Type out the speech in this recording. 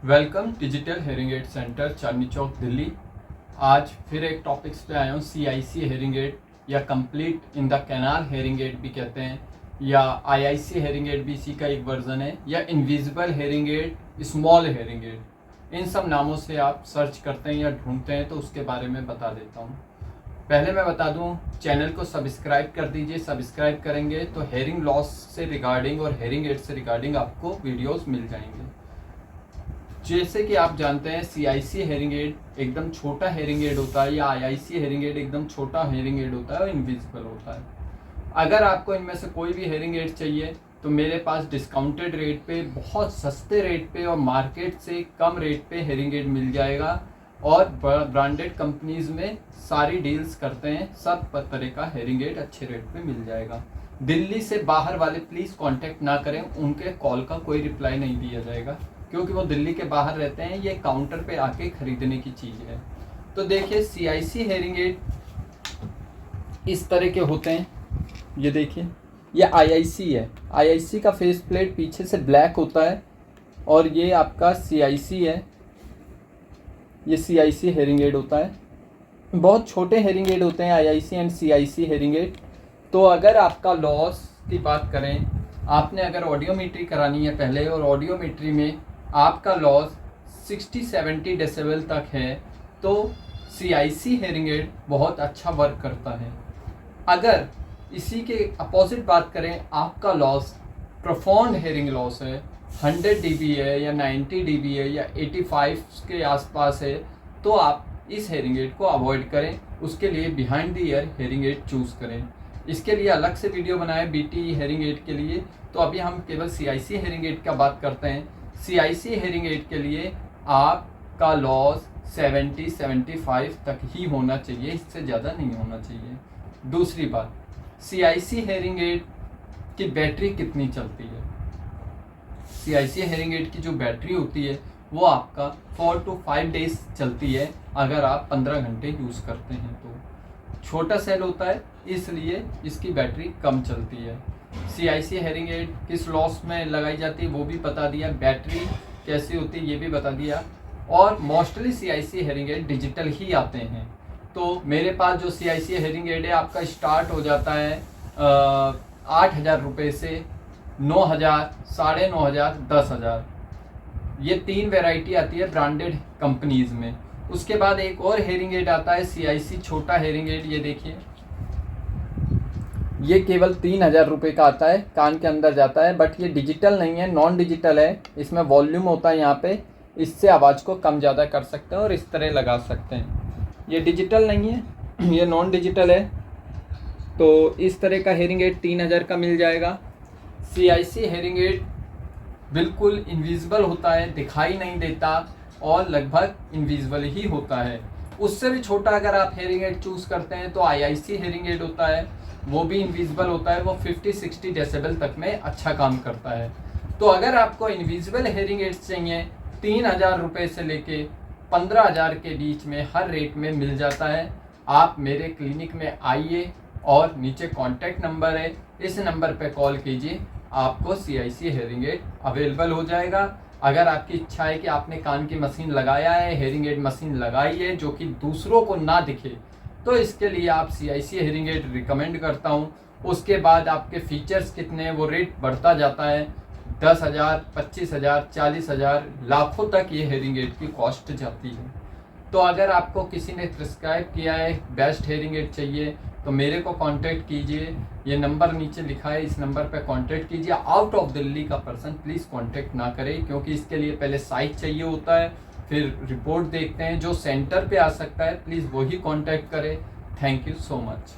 Welcome digital hearing aid center Chandni Chowk Delhi. आज फिर एक टॉपिक्स पे आया हूँ। CIC हेयरिंग एड या complete in the canal hearing aid भी कहते हैं, या IIC हेयरिंग एड भी इसी का एक वर्जन है, या invisible hearing aid, small hearing aid, इन सब नामों से आप सर्च करते हैं या ढूंढते हैं तो उसके बारे में बता देता हूँ। पहले मैं बता दूं, चैनल को सब्सक्राइब कर दीजिए। सब्सक्राइब करेंगे तो हेयरिंग लॉस से रिगार्डिंग और हेयरिंग एड से रिगार्डिंग आपको वीडियोस मिल जाएंगे। जैसे कि आप जानते हैं CIC हेयरिंग एड एकदम छोटा हेयरिंग एड होता है, या IIC हेयरिंग एड एकदम छोटा हेयरिंग एड होता है और इनविजिबल होता है। अगर आपको इनमें से कोई भी हेयरिंग एड चाहिए तो मेरे पास डिस्काउंटेड रेट पे, बहुत सस्ते रेट पे और मार्केट से कम रेट पे हेयरिंग एड मिल जाएगा, और ब्रांडेड कंपनीज में सारी डील्स करते हैं। सब तरह का हेयरिंग एड अच्छे रेट पे मिल जाएगा। दिल्ली से बाहर वाले प्लीज़ कांटेक्ट ना करें, उनके कॉल का कोई रिप्लाई नहीं दिया जाएगा क्योंकि वो दिल्ली के बाहर रहते हैं। ये काउंटर पे आके खरीदने की चीज़ है। तो देखिए, CIC हेयरिंग एड इस तरह के होते हैं। ये देखिए, ये IIC है। IIC का फेस प्लेट पीछे से ब्लैक होता है, और ये आपका CIC है। ये CIC हेयरिंग एड होता है। बहुत छोटे हेयरिंग एड होते हैं IIC and CIC hearing add. तो अगर आपका लॉस की बात करें, आपने अगर ऑडियोमेट्री करानी है पहले, और ऑडियोमेट्री में आपका लॉस 60-70 डेसिबल तक है, तो CIC हेयरिंग एड बहुत अच्छा वर्क करता है। अगर इसी के अपोजिट बात करें, आपका लॉस प्रोफाउंड हेयरिंग लॉस है, 100 dB है या 90 dB है या 85 के आसपास है, तो आप इस हेयरिंग एड को अवॉइड करें। उसके लिए behind the year hearing aid choose करें। इसके लिए अलग से वीडियो बनाए BTE हेयरिंग एड के लिए। तो अभी हम केवल CIC हेयरिंग एड का बात करते हैं। CIC हेयरिंग एड के लिए आपका लॉस 70-75 तक ही होना चाहिए, इससे ज़्यादा नहीं होना चाहिए। दूसरी बात, CIC हेयरिंग एड की बैटरी कितनी चलती है। CIC हेयरिंग एड की जो बैटरी होती है वो आपका 4 to 5 डेज चलती है, अगर आप 15 घंटे यूज़ करते हैं तो। छोटा सेल होता है इसलिए इसकी बैटरी कम चलती है। CIC हेयरिंग एड किस लॉस में लगाई जाती है वो भी बता दिया, बैटरी कैसी होती है ये भी बता दिया, और mostly CIC hearing aid digital ही आते हैं। तो मेरे पास जो CIC हेयरिंग एड है आपका स्टार्ट हो जाता है 8,000 रुपये से 9,000, 9,500, 10,000। ये 3 वैरायटी आती है ब्रांडेड कंपनीज में। उसके बाद एक और हेयरिंग एड आता है CIC छोटा हेयरिंग एड। ये देखिए, ये केवल 3,000 रुपये का आता है, कान के अंदर जाता है, बट ये डिजिटल नहीं है, नॉन डिजिटल है। इसमें वॉल्यूम होता है यहाँ पे, इससे आवाज़ को कम ज़्यादा कर सकते हैं और इस तरह लगा सकते हैं। ये डिजिटल नहीं है, ये नॉन डिजिटल है। तो इस तरह का हेयरिंग एड 3,000 का मिल जाएगा। CIC हेयरिंग एड बिल्कुल इनविजिबल होता है, दिखाई नहीं देता और लगभग इनविजिबल ही होता है। उससे भी छोटा अगर आप हेयरिंग एड चूज़ करते हैं तो IIC हेयरिंग एड होता है, वो भी इनविजिबल होता है। वो 50-60 डेसिबल तक में अच्छा काम करता है। तो अगर आपको इनविजिबल हेयरिंग एड्स चाहिए, 3,000 रुपये से लेके 15,000 के बीच में हर रेट में मिल जाता है। आप मेरे क्लिनिक में आइए, और नीचे कॉन्टैक्ट नंबर है, इस नंबर पर कॉल कीजिए, आपको CIC हेयरिंग एड अवेलेबल हो जाएगा। अगर आपकी इच्छा है कि आपने कान की मशीन लगाया है, हेयरिंग एड मशीन लगाई है जो कि दूसरों को ना दिखे, तो इसके लिए आप CIC हेयरिंग एड रिकमेंड करता हूँ। उसके बाद आपके फीचर्स कितने हैं वो रेट बढ़ता जाता है। 10,000, 25,000, 40,000, लाखों तक ये हेयरिंग एड की कॉस्ट जाती है। तो अगर आपको किसी ने प्रिस्क्राइब किया है बेस्ट हेयरिंग एड चाहिए तो मेरे को कांटेक्ट कीजिए। ये नंबर नीचे लिखा है, इस नंबर पर कांटेक्ट कीजिए। आउट ऑफ दिल्ली का पर्सन प्लीज़ कांटेक्ट ना करें, क्योंकि इसके लिए पहले साइट चाहिए होता है, फिर रिपोर्ट देखते हैं। जो सेंटर पे आ सकता है प्लीज़ वही कांटेक्ट करें। Thank you so much.